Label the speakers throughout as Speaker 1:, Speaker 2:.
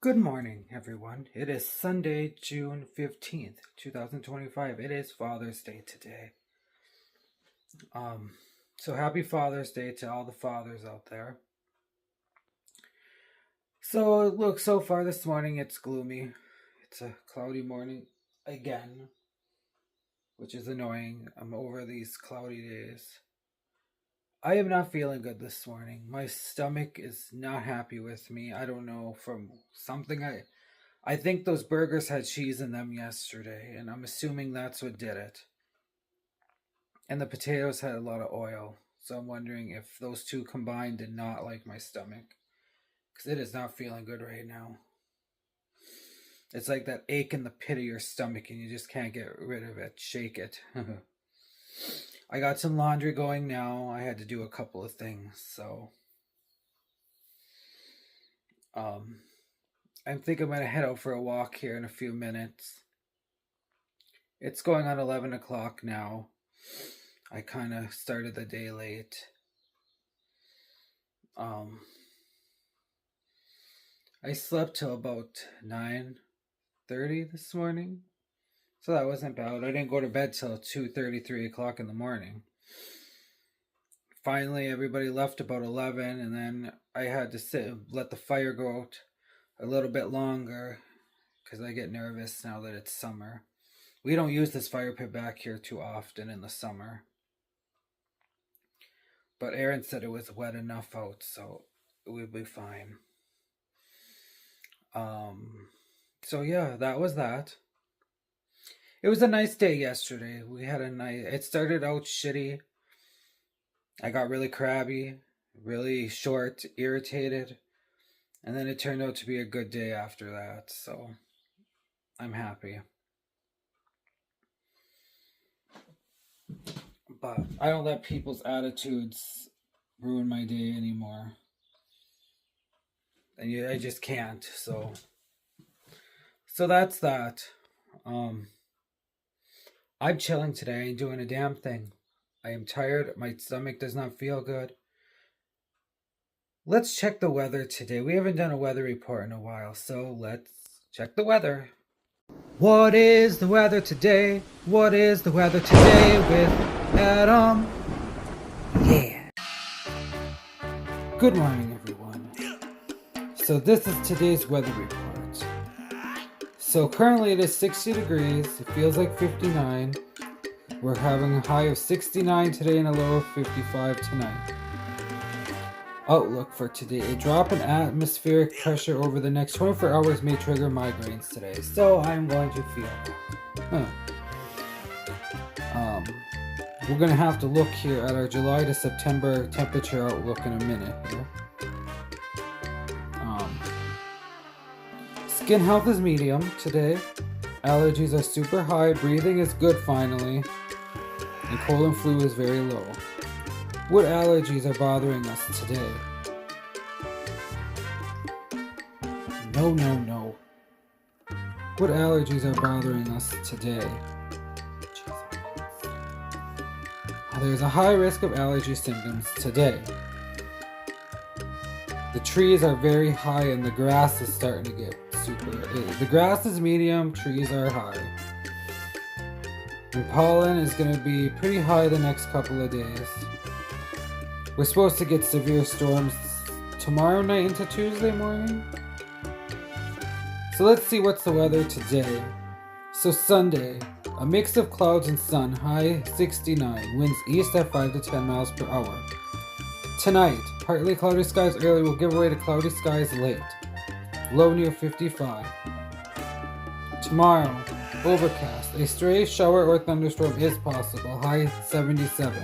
Speaker 1: Good morning, everyone. It is Sunday, June 15th, 2025. It is Father's Day today. So happy Father's Day to all the fathers out there. So look, so far this morning it's gloomy. It's a cloudy morning again, which is annoying. I'm over these cloudy days. I am not feeling good this morning. My stomach is not happy with me. I don't know, from something I think those burgers had cheese in them yesterday, and I'm assuming that's what did it. And the potatoes had a lot of oil, so I'm wondering if those two combined did not like my stomach, because it is not feeling good right now. It's like that ache in the pit of your stomach and you just can't get rid of it. Shake it. I got some laundry going now. I had to do a couple of things, so I think I'm going to head out for a walk here in a few minutes. It's going on 11 o'clock now. I kind of started the day late. I slept till about 9:30 this morning. So that wasn't bad. I didn't go to bed till 2:30, 3 o'clock in the morning. Finally, everybody left about 11, and then I had to sit and let the fire go out a little bit longer because I get nervous now that it's summer. We don't use this fire pit back here too often in the summer. But Aaron said it was wet enough out, so it would be fine. So yeah, that was that. It was a nice day yesterday. It started out shitty. I got really crabby, really short, irritated. And then it turned out to be a good day after that. So I'm happy. But I don't let people's attitudes ruin my day anymore. And I just can't. So that's that. I'm chilling today. I ain't doing a damn thing. I am tired. My stomach does not feel good. Let's check the weather today. We haven't done a weather report in a while, so let's check the weather. What is the weather today? What is the weather today with Adam? Yeah. Good morning, everyone. So this is today's weather report. So currently it is 60 degrees. It feels like 59. We're having a high of 69 today and a low of 55 tonight. Outlook for today. A drop in atmospheric pressure over the next 24 hours may trigger migraines today. So I'm going to feel that. We're going to have to look here at our July to September temperature outlook in a minute here. Skin health is medium today. Allergies are super high. Breathing is good finally. And cold and flu is very low. What allergies are bothering us today? No. What allergies are bothering us today? There's a high risk of allergy symptoms today. The trees are very high and the grass is starting to get super. The grass is medium, trees are high. And pollen is going to be pretty high the next couple of days. We're supposed to get severe storms tomorrow night into Tuesday morning. So let's see what's the weather today. So Sunday, a mix of clouds and sun, high 69, winds east at 5 to 10 miles per hour. Tonight, partly cloudy skies early will give way to cloudy skies late. Low near 55. Tomorrow, Overcast. A stray shower or thunderstorm is possible. High 77.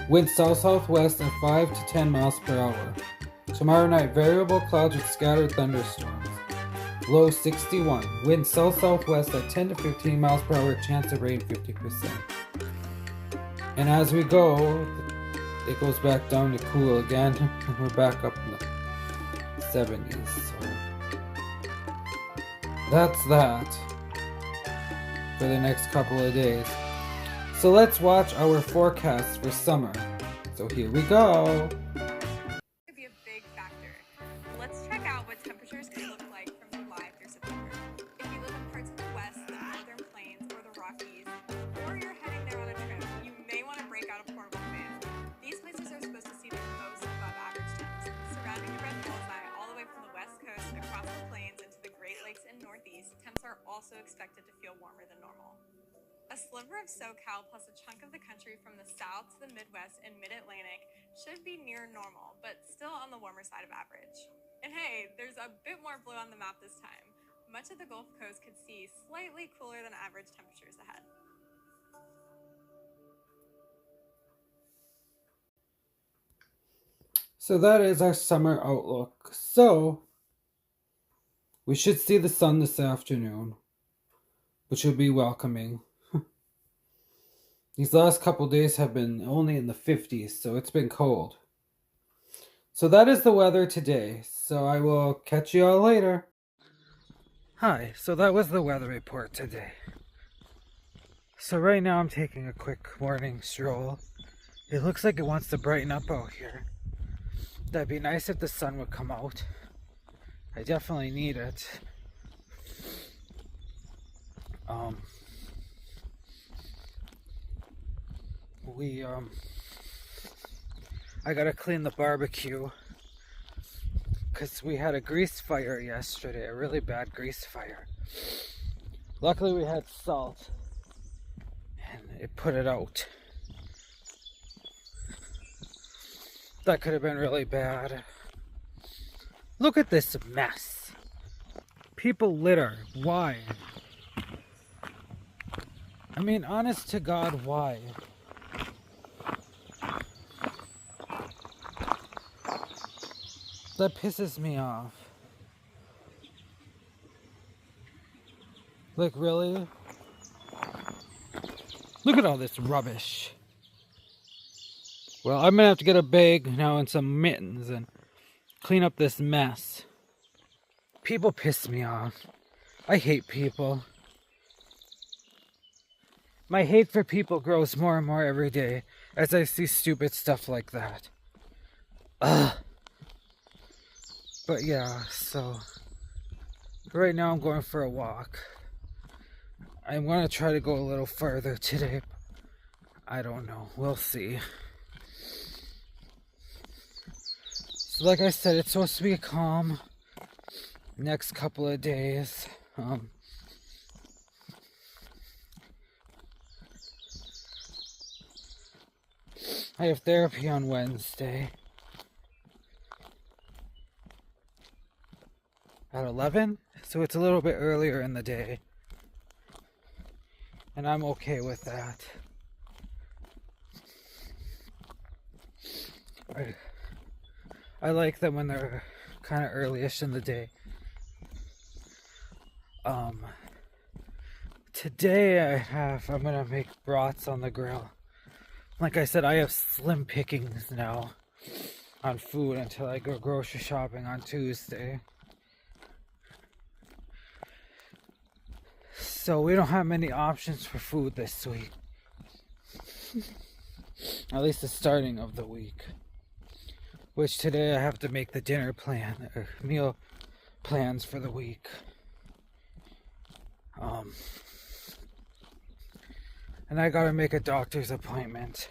Speaker 1: Wind south-southwest at 5 to 10 miles per hour. Tomorrow night, variable clouds with scattered thunderstorms. Low 61. Wind south-southwest at 10 to 15 miles per hour. Chance of rain 50%. And as we go, it goes back down to cool again. And we're back up in the 70s. So that's that for the next couple of days. So let's watch our forecast for summer. So here we go.
Speaker 2: Could be a big factor. Let's check out what temperatures could look like from July through September. If you live in parts of the West, the Northern Plains, or the Rockies, or you're heading there on a trip, you may want to break out a portable fan. These places are supposed to see the most above average temps. Surrounding the Red Bullseye, all the way from the West Coast across the plains into the Great Lakes and Northeast, temps are also expected to feel warmer than normal. A sliver of SoCal plus a chunk of the country from the South to the Midwest and Mid-Atlantic should be near normal, but still on the warmer side of average. And hey, there's a bit more blue on the map this time. Much of the Gulf Coast could see slightly cooler than average temperatures ahead.
Speaker 1: So that is our summer outlook. So we should see the sun this afternoon, which will be welcoming. These last couple days have been only in the 50s, so it's been cold. So that is the weather today. So I will catch you all later. Hi, so that was the weather report today. So right now I'm taking a quick morning stroll. It looks like it wants to brighten up out here. That'd be nice if the sun would come out. I definitely need it. I gotta clean the barbecue because we had a grease fire yesterday, a really bad grease fire. Luckily we had salt and it put it out. That could have been really bad. Look at this mess. People litter. Why? I mean, honest to God, why? That pisses me off. Like, really? Look at all this rubbish. Well, I'm gonna have to get a bag now and some mittens and clean up this mess. People piss me off. I hate people. My hate for people grows more and more every day as I see stupid stuff like that. Ugh. But yeah, so right now I'm going for a walk. I'm gonna try to go a little further today. I don't know. We'll see. So like I said, it's supposed to be calm next couple of days. I have therapy on Wednesday at 11, so it's a little bit earlier in the day, and I'm okay with that. I like them when they're kind of early-ish in the day. Today I'm gonna make brats on the grill. Like I said, I have slim pickings now on food until I go grocery shopping on Tuesday. So we don't have many options for food this week. At least the starting of the week. Which today I have to make the dinner plan, or meal plans for the week. And I gotta make a doctor's appointment.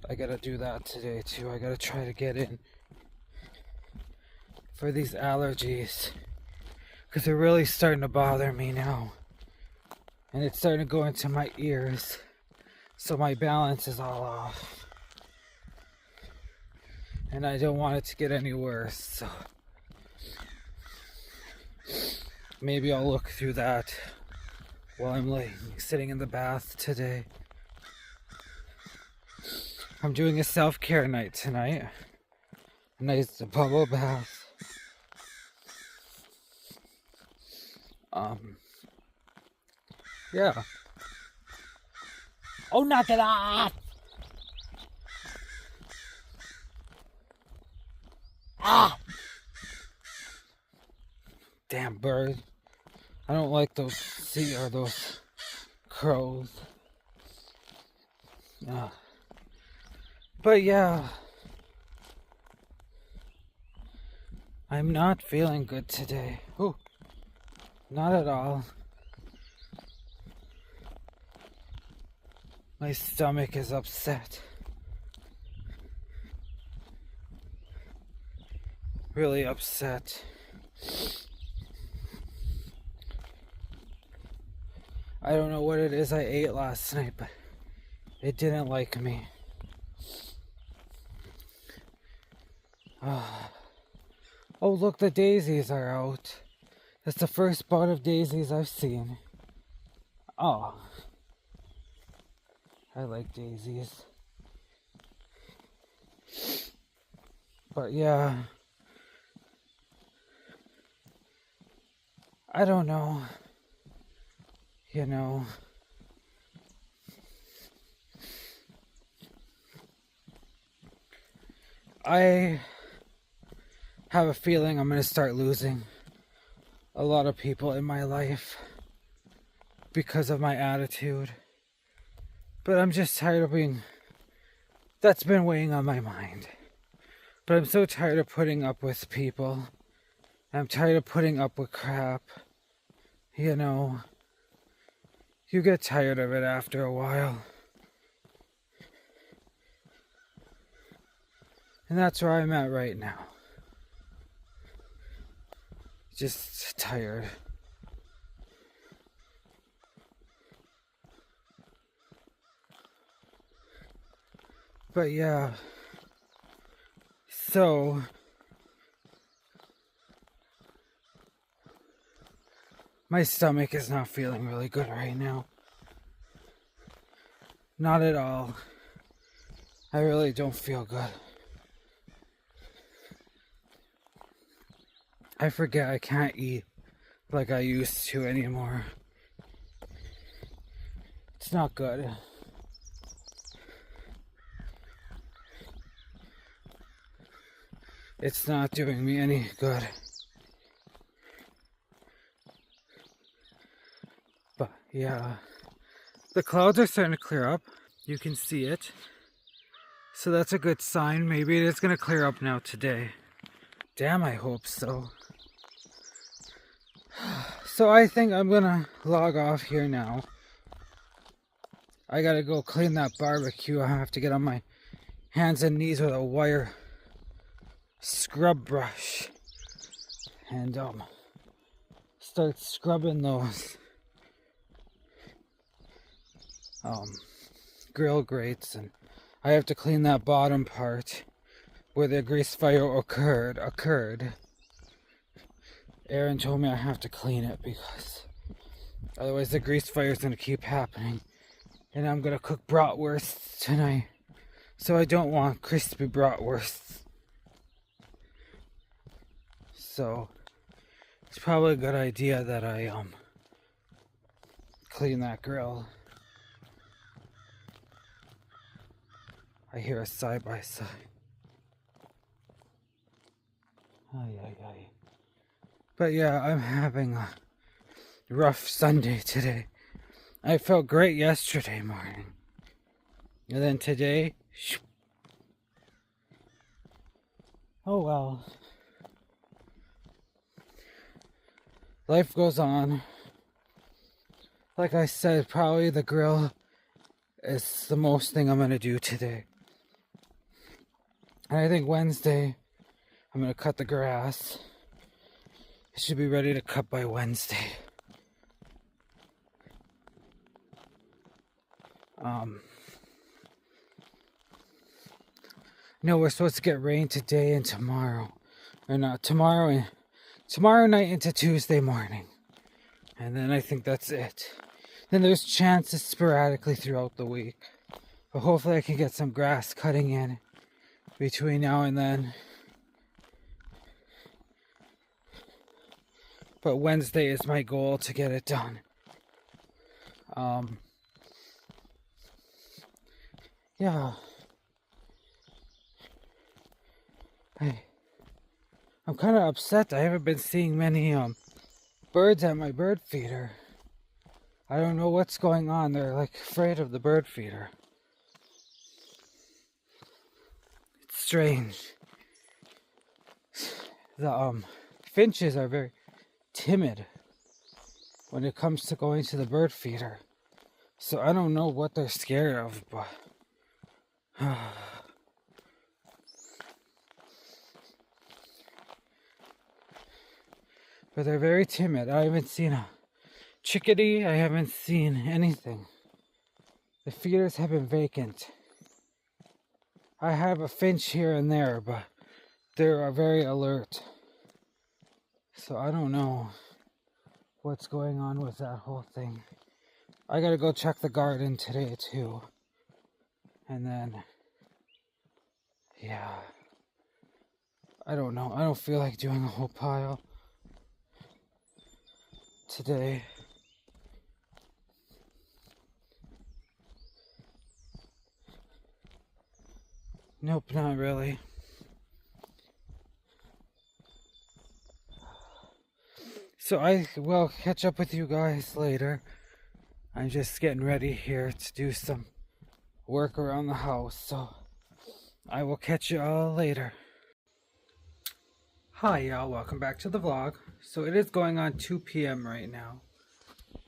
Speaker 1: I gotta do that today too. I gotta try to get in for these allergies, because they're really starting to bother me now. And it's starting to go into my ears, so my balance is all off. And I don't want it to get any worse, so maybe I'll look through that while I'm sitting in the bath today. I'm doing a self-care night tonight. A nice bubble bath. Yeah. Oh, knock it off! Ah! Damn bird. I don't like those those crows. But yeah, I'm not feeling good today. Ooh, not at all. My stomach is upset. Really upset. I don't know what it is I ate last night, but it didn't like me. Oh, look, the daisies are out. That's the first bud of daisies I've seen. Oh, I like daisies. But yeah, I don't know. You know, I have a feeling I'm going to start losing a lot of people in my life because of my attitude. But I'm just tired of being... That's been weighing on my mind. But I'm so tired of putting up with people. I'm tired of putting up with crap. You know, you get tired of it after a while. And that's where I'm at right now. Just tired. But yeah. So, my stomach is not feeling really good right now. Not at all. I really don't feel good. I forget I can't eat like I used to anymore. It's not good. It's not doing me any good. But yeah, the clouds are starting to clear up. You can see it. So that's a good sign. Maybe it is going to clear up now today. Damn, I hope so. So I think I'm going to log off here now. I got to go clean that barbecue. I have to get on my hands and knees with a wire scrub brush and start scrubbing those grill grates, and I have to clean that bottom part where the grease fire occurred. Aaron told me I have to clean it because otherwise the grease fire is going to keep happening, and I'm going to cook bratwurst tonight, so I don't want crispy bratwurst. So it's probably a good idea that I clean that grill. I hear a side-by-side. Ay. But yeah, I'm having a rough Sunday today. I felt great yesterday morning. And then today, oh well. Life goes on. Like I said, probably the grill is the most thing I'm going to do today. And I think Wednesday, I'm going to cut the grass. It should be ready to cut by Wednesday. No, we're supposed to get rain today and tomorrow. Or not, tomorrow night into Tuesday morning. And then I think that's it. Then there's chances sporadically throughout the week. But hopefully I can get some grass cutting in between now and then. But Wednesday is my goal to get it done. Yeah. I'm kind of upset. I haven't been seeing many birds at my bird feeder. I don't know what's going on. They're like afraid of the bird feeder. It's strange. The finches are very timid when it comes to going to the bird feeder. So I don't know what they're scared of, but but they're very timid. I haven't seen a chickadee. I haven't seen anything. The feeders have been vacant. I have a finch here and there, but they're very alert. So I don't know what's going on with that whole thing. I gotta go check the garden today too. And then, yeah. I don't know. I don't feel like doing a whole pile today. Nope, not really. So I will catch up with you guys later. I'm just getting ready here to do some work around the house, so I will catch you all later. Hi y'all, welcome back to the vlog. So it is going on 2 p.m. right now.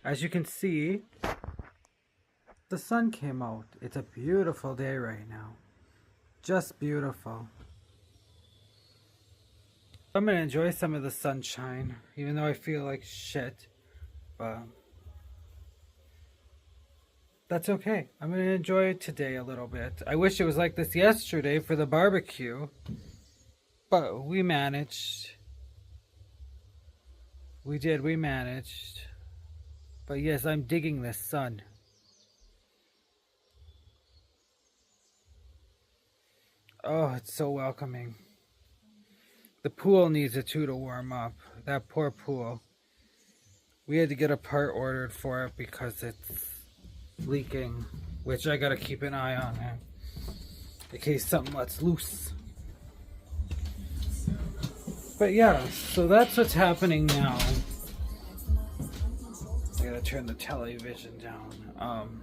Speaker 1: As you can see, the sun came out. It's a beautiful day right now. Just beautiful. I'm gonna enjoy some of the sunshine, even though I feel like shit, but that's okay. I'm gonna enjoy it today a little bit. I wish it was like this yesterday for the barbecue, but we managed. We managed. But yes, I'm digging this sun. Oh, it's so welcoming. The pool needs it too to warm up. That poor pool. We had to get a part ordered for it because it's leaking, which I gotta keep an eye on in case something lets loose. But yeah, so that's what's happening now. I gotta turn the television down.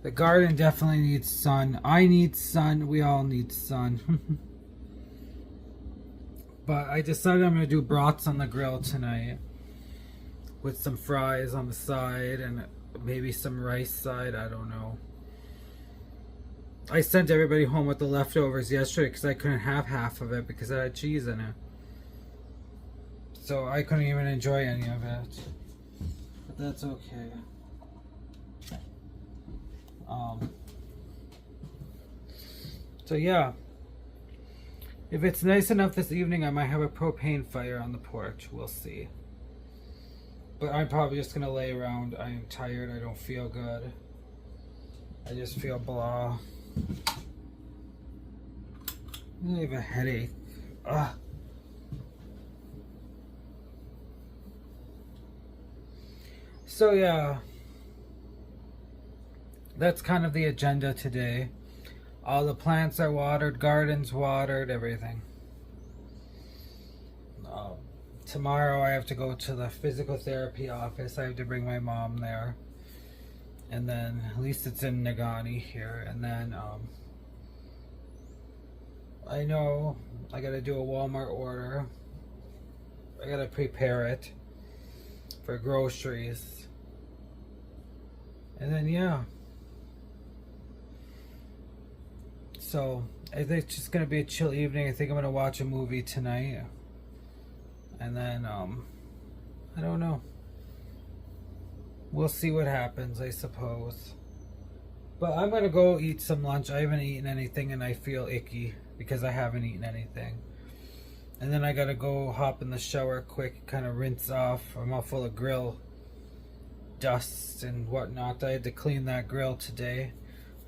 Speaker 1: The garden definitely needs sun. I need sun. We all need sun. But I decided I'm gonna do brats on the grill tonight with some fries on the side and maybe some rice side. I don't know. I sent everybody home with the leftovers yesterday because I couldn't have half of it because it had cheese in it. So I couldn't even enjoy any of it. But that's okay. So yeah. If it's nice enough this evening, I might have a propane fire on the porch. We'll see. But I'm probably just going to lay around. I am tired. I don't feel good. I just feel blah. I have a headache. Ugh. So yeah. That's kind of the agenda today. All the plants are watered, gardens watered, everything. Tomorrow I have to go to the physical therapy office. I have to bring my mom there. And then, at least it's in Nagani here. And then, I know I gotta do a Walmart order. I gotta prepare it for groceries. And then, yeah. So, I think it's just gonna be a chill evening. I think I'm gonna watch a movie tonight. And then, I don't know. We'll see what happens, I suppose. But I'm gonna go eat some lunch. I haven't eaten anything and I feel icky because I haven't eaten anything. And then I gotta go hop in the shower quick, kind of rinse off. I'm all full of grill dust and whatnot. I had to clean that grill today.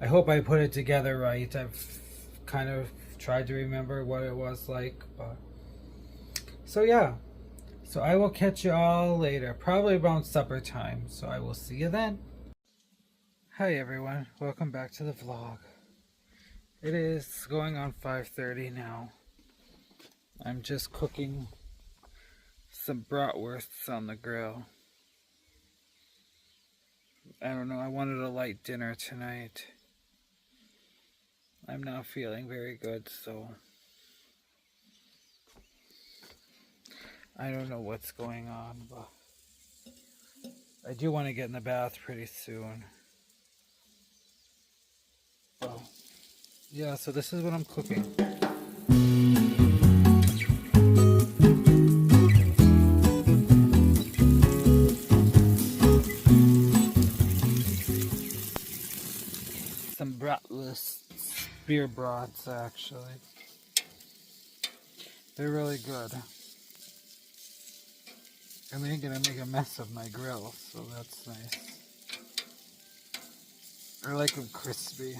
Speaker 1: I hope I put it together right. I've kind of tried to remember what it was like, but so yeah. So I will catch you all later, probably around supper time. So I will see you then. Hi everyone, welcome back to the vlog. It is going on 5:30 now. I'm just cooking some bratwursts on the grill. I don't know, I wanted a light dinner tonight. I'm not feeling very good, so I don't know what's going on, but I do want to get in the bath pretty soon. Well, yeah, so this is what I'm cooking. Some bratwursts, beer brats actually. They're really good. And they ain't gonna make a mess of my grill, so that's nice. I like them crispy.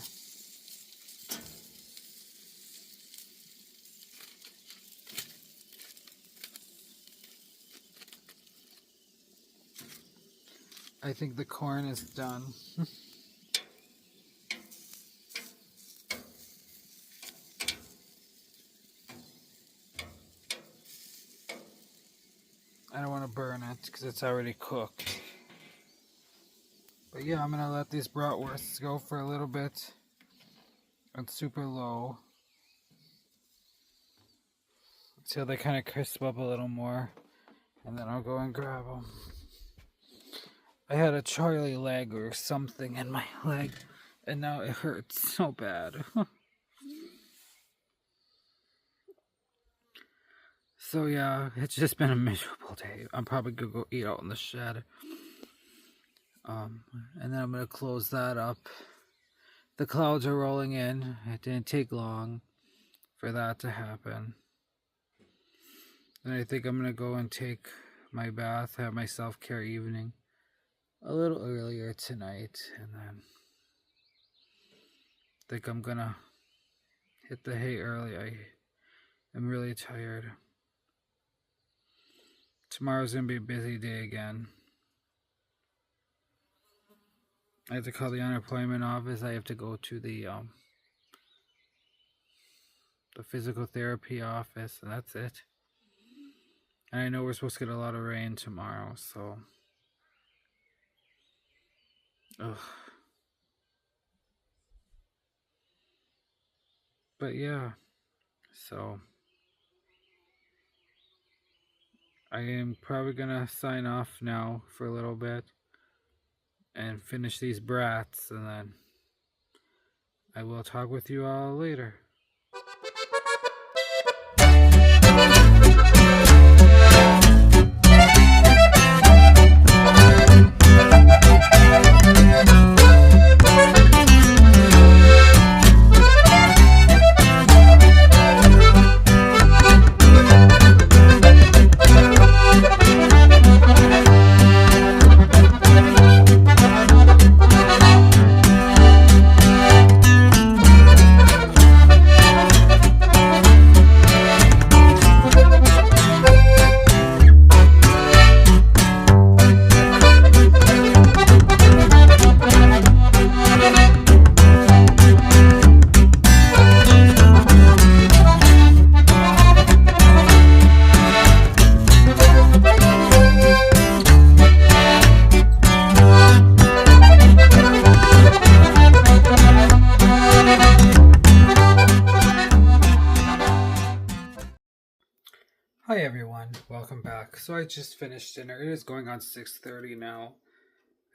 Speaker 1: I think the corn is done. I don't want to burn it because it's already cooked. But yeah, I'm going to let these bratwursts go for a little bit on super low until they kind of crisp up a little more, and then I'll go and grab them. I had a Charlie leg or something in my leg, and now it hurts so bad. So yeah, it's just been a miserable day. I'm probably gonna go eat out in the shed. And then I'm gonna close that up. The clouds are rolling in. It didn't take long for that to happen. And I think I'm gonna go and take my bath, have my self-care evening a little earlier tonight, and then I think I'm gonna hit the hay early. I am really tired. Tomorrow's gonna be a busy day again. I have to call the unemployment office. I have to go to the physical therapy office, and that's it. And I know we're supposed to get a lot of rain tomorrow, so ugh. But yeah, so I am probably gonna sign off now for a little bit and finish these brats, and then I will talk with you all later. Hi everyone, welcome back. So I just finished dinner. It is going on 6:30 now.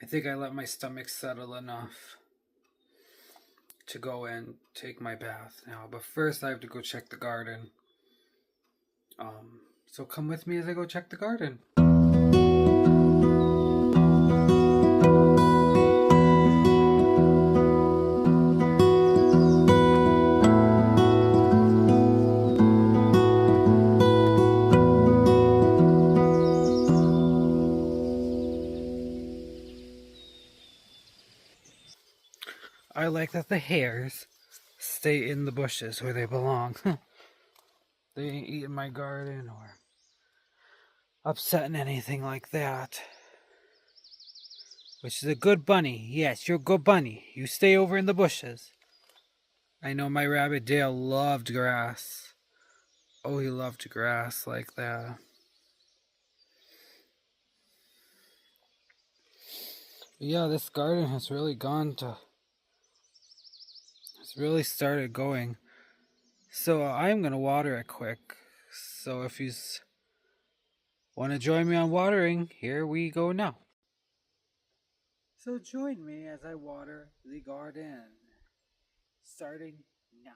Speaker 1: I think I let my stomach settle enough to go and take my bath now. But first I have to go check the garden. So come with me as I go check the garden. I like that the hares stay in the bushes where they belong. They ain't eating my garden or upsetting anything like that. Which is a good bunny. Yes, you're a good bunny. You stay over in the bushes. I know my rabbit Dale loved grass. Oh, he loved grass like that. Yeah, this garden has really really started going. So I'm going to water it quick. So if you want to join me on watering, here we go now. So join me as I water the garden. Starting now.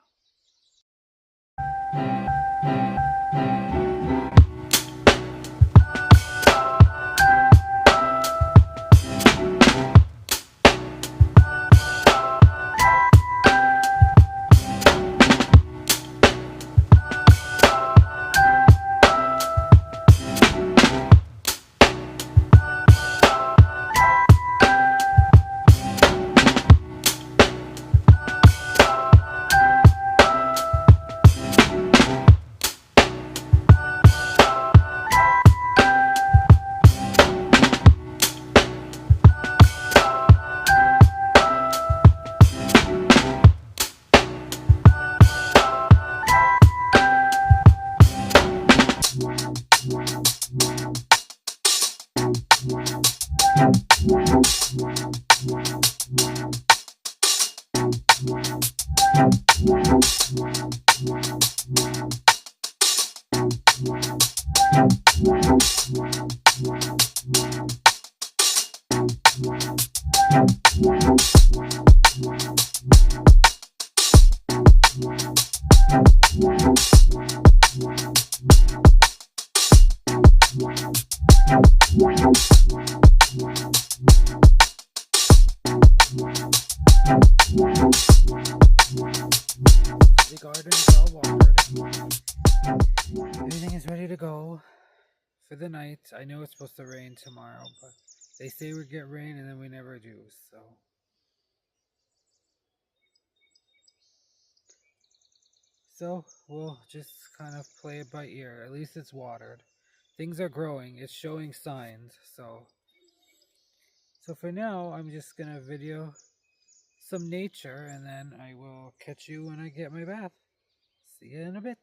Speaker 1: The garden is all watered. Everything is ready to go for the night. I know it's supposed to rain tomorrow, but they say we get rain and then we never do, so we'll just kind of play it by ear. At least it's watered. Things are growing. It's showing signs. So for now, I'm just gonna video some nature, and then I will catch you when I get my bath. See you in a bit.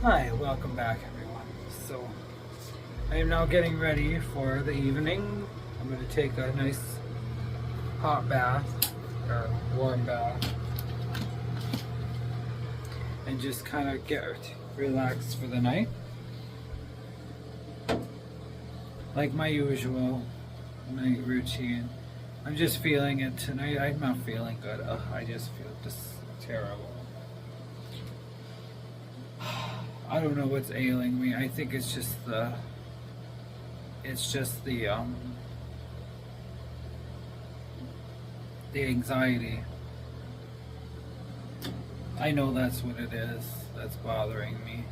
Speaker 1: Hi, welcome back everyone. So, I am now getting ready for the evening. I'm going to take a nice hot bath, or warm bath. and just kind of get relaxed for the night. Like my usual night routine. I'm just feeling it tonight. I'm not feeling good. I just feel just terrible. I don't know what's ailing me. I think it's just the anxiety. I know that's what it is that's bothering me.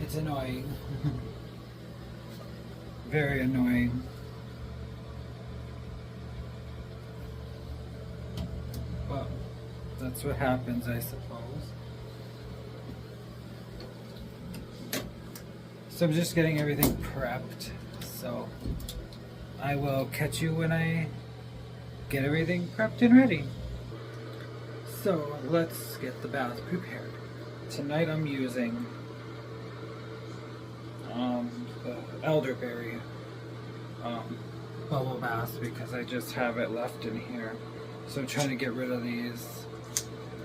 Speaker 1: It's annoying. Very annoying. But that's what happens, I suppose. So I'm just getting everything prepped. So I will catch you when I get everything prepped and ready. So let's get the bath prepared. Tonight I'm using the elderberry bubble bath because I just have it left in here. So I'm trying to get rid of these.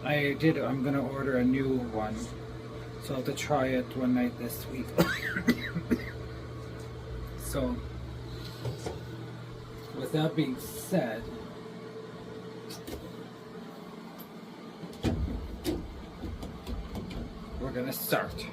Speaker 1: I'm gonna order a new one. So I'll have to try it one night this week. So with that being said, we're gonna start.